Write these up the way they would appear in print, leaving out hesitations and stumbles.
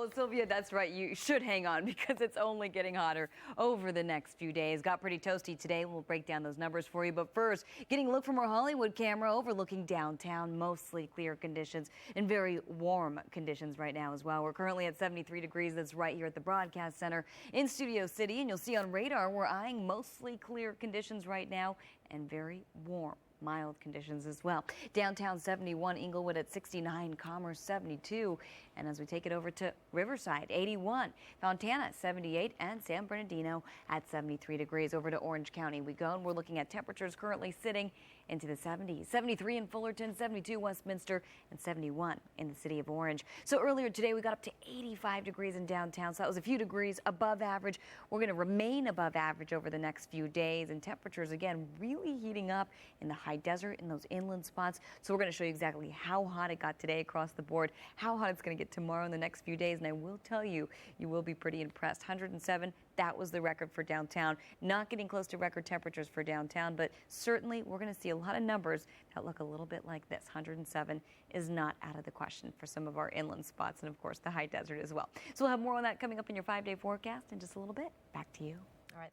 Well, Sylvia, that's right. You should hang on because it's only getting hotter over the next few days. Got pretty toasty today. We'll break down those numbers for you. But first, getting a look from our Hollywood camera overlooking downtown. Mostly clear conditions and very warm conditions right now as well. We're currently at 73 degrees. That's right here at the broadcast center in Studio City. And you'll see on radar, we're eyeing mostly clear conditions right now and very warm. Mild conditions as well. Downtown 71, Inglewood at 69, Commerce 72, and as we take it over to Riverside 81, Fontana 78, and San Bernardino at 73 degrees. Over to Orange County we go, and we're looking at temperatures currently sitting into the 70s. 73 in Fullerton, 72 Westminster, and 71 in the city of Orange. So earlier today we got up to 85 degrees in downtown, so that was a few degrees above average. We're going to remain above average over the next few days, and temperatures again really heating up in the high desert, in those inland spots. So we're going to show you exactly how hot it got today across the board, how hot it's going to get tomorrow in the next few days, and I will tell you, you will be pretty impressed. 107, that was the record for downtown. Not getting close to record temperatures for downtown, but certainly we're going to see a lot of numbers that look a little bit like this. 107 is not out of the question for some of our inland spots and, of course, the high desert as well. So we'll have more on that coming up in your 5-day forecast in just a little bit. Back to you. All right.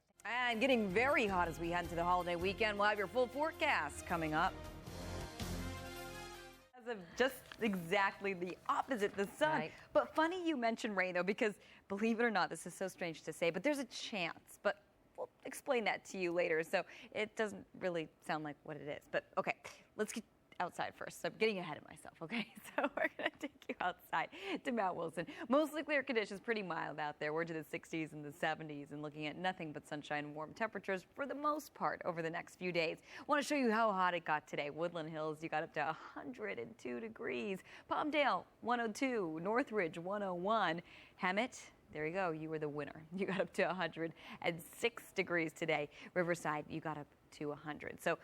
And getting very hot as we head into the holiday weekend. We'll have your full forecast coming up. As of just exactly the opposite, the sun. Right. But funny you mentioned rain, though, because believe it or not, this is so strange to say, but there's a chance. But we'll explain that to you later. So it doesn't really sound like what it is. But OK, let's get outside first. So I'm getting ahead of myself, okay? So we're going to take you outside to Mount Wilson. Mostly clear conditions, pretty mild out there. We're to the 60s and the 70s and looking at nothing but sunshine and warm temperatures for the most part over the next few days. I want to show you how hot it got today. Woodland Hills, you got up to 102 degrees. Palmdale, 102. Northridge, 101. Hemet, there you go. You were the winner. You got up to 106 degrees today. Riverside, you got up to 100. So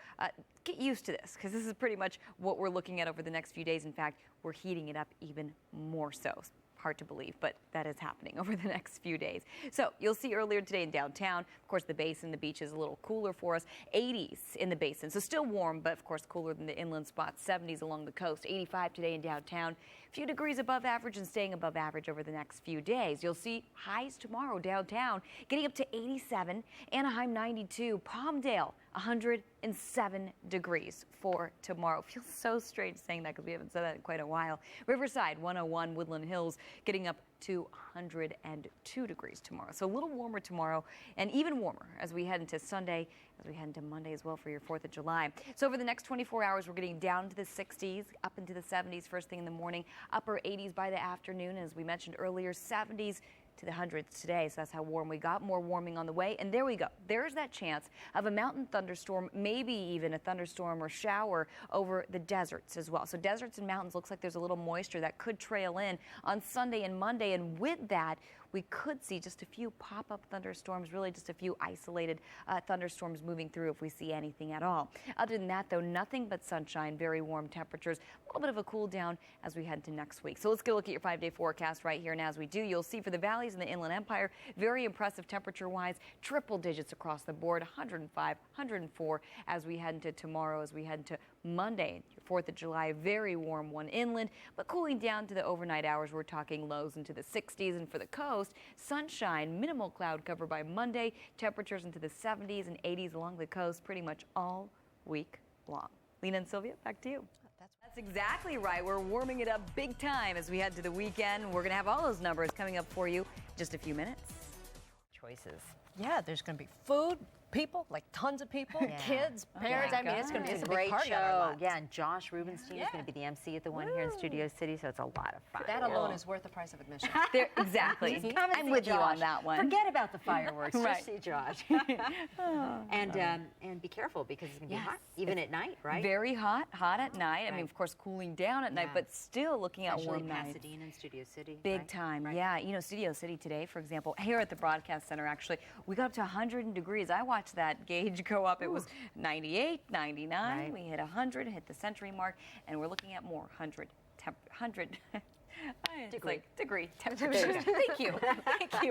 get used to this because this is pretty much what we're looking at over the next few days. In fact, we're heating it up even more so. Hard to believe, but that is happening over the next few days. So you'll see earlier today in downtown, of course, the basin, the beach is a little cooler for us. 80s in the basin, so still warm, but of course cooler than the inland spots. 70s along the coast. 85 today in downtown. A few degrees above average and staying above average over the next few days. You'll see highs tomorrow downtown, getting up to 87. Anaheim 92. Palmdale 107 degrees for tomorrow. Feels so strange saying that because we haven't said that in quite a while. Riverside 101. Woodland Hills getting up to 102 degrees tomorrow. So a little warmer tomorrow and even warmer as we head into Sunday, as we head into Monday as well for your 4th of July. So over the next 24 hours, we're getting down to the 60s, up into the 70s first thing in the morning, upper 80s by the afternoon. As we mentioned earlier, 70s to the hundreds today. So that's how warm we got. More warming on the way. And there we go. There's that chance of a mountain thunderstorm, maybe even a thunderstorm or shower over the deserts as well. So deserts and mountains, looks like there's a little moisture that could trail in on Sunday and Monday. And with that, we could see just a few pop-up thunderstorms, really just a few isolated thunderstorms moving through if we see anything at all. Other than that, though, nothing but sunshine, very warm temperatures, a little bit of a cool down as we head into next week. So let's get a look at your 5-day forecast right here. And as we do, you'll see for the valleys in the Inland Empire, very impressive temperature-wise, triple digits across the board, 105, 104 as we head into tomorrow, as we head into Monday, your 4th of July, very warm one inland, but cooling down to the overnight hours. We're talking lows into the 60s, and for the coast, sunshine, minimal cloud cover by Monday, temperatures into the 70s and 80s along the coast pretty much all week long. Lena and Sylvia, back to you. That's exactly right. We're warming it up big time as we head to the weekend. We're going to have all those numbers coming up for you in just a few minutes. Choices. Yeah, there's going to be food, people, like tons of people, kids, parents. I mean, it's going to be a great big show. Yeah, and Josh Rubenstein is going to be the MC at the one here in Studio City, so it's a lot of fun. That alone is worth the price of admission. Exactly. I'm with you on that one. Forget about the fireworks. Right. Just see Josh. And be careful because it's going to be hot, even at night, right? Very hot at night. Right. I mean, of course, cooling down at night, but still looking at warm nights. Pasadena and Studio City. Big time, yeah. You know, Studio City today, for example, here at the broadcast center, actually, we got up to 100 degrees. I watched that gauge go up. It was 98, 99. Right. We hit 100, hit the century mark, and we're looking at more 100. Degree temperature. Thank you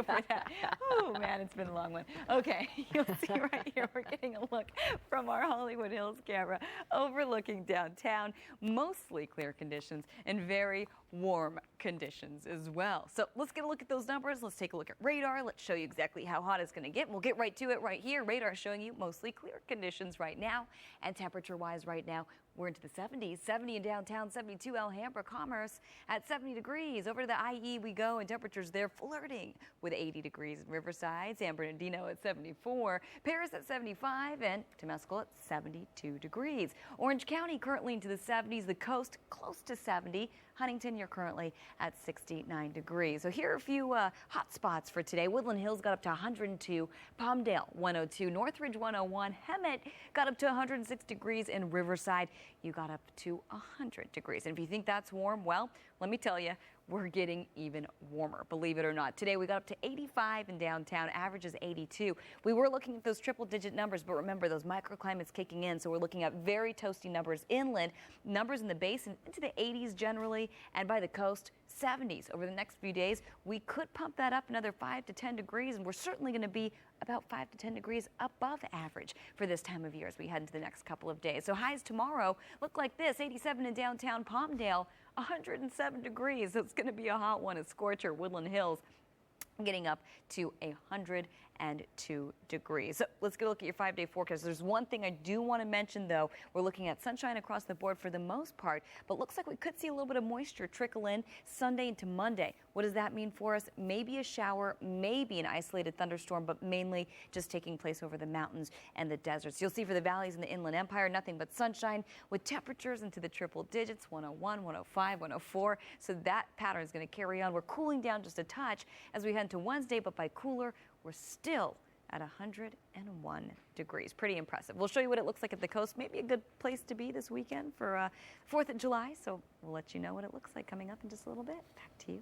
for that. Oh man, it's been a long one. Okay, you'll see right here we're getting a look from our Hollywood Hills camera overlooking downtown. Mostly clear conditions and very warm conditions as well. So let's get a look at those numbers. Let's take a look at radar. Let's show you exactly how hot it's going to get. We'll get right to it right here. Radar is showing you mostly clear conditions right now. And temperature-wise right now, we're into the 70s. 70 in downtown, 72 Alhambra, Commerce at 70 degrees. Over to the IE we go, and temperatures there flirting with 80 degrees in Riverside. San Bernardino at 74. Paris at 75, and Temescal at 72 degrees. Orange County currently into the 70s. The coast close to 70. Huntington, you're currently at 69 degrees. So here are a few hot spots for today. Woodland Hills got up to 102, Palmdale 102, Northridge 101, Hemet got up to 106 degrees, in Riverside you got up to 100 degrees. And if you think that's warm, well, let me tell you, we're getting even warmer, believe it or not. Today we got up to 85 in downtown, average is 82. We were looking at those triple-digit numbers, but remember those microclimates kicking in, so we're looking at very toasty numbers inland, numbers in the basin into the 80s generally, and by the coast 70s. Over the next few days, we could pump that up another 5 to 10 degrees, and we're certainly going to be about 5 to 10 degrees above average for this time of year as we head into the next couple of days. So highs tomorrow look like this: 87 in downtown Palmdale, 107 degrees. So it's going to be a hot one. A scorcher. Woodland Hills getting up to 102 degrees. So let's get a look at your 5-day forecast. There's one thing I do want to mention, though. We're looking at sunshine across the board for the most part, but looks like we could see a little bit of moisture trickle in Sunday into Monday. What does that mean for us? Maybe a shower, maybe an isolated thunderstorm, but mainly just taking place over the mountains and the deserts. You'll see for the valleys in the Inland Empire, nothing but sunshine with temperatures into the triple digits, 101, 105, 104. So that pattern is going to carry on. We're cooling down just a touch as we head into Wednesday, but by cooler, we're still at 101 degrees. Pretty impressive. We'll show you what it looks like at the coast. Maybe a good place to be this weekend for 4th of July. So we'll let you know what it looks like coming up in just a little bit. Back to you.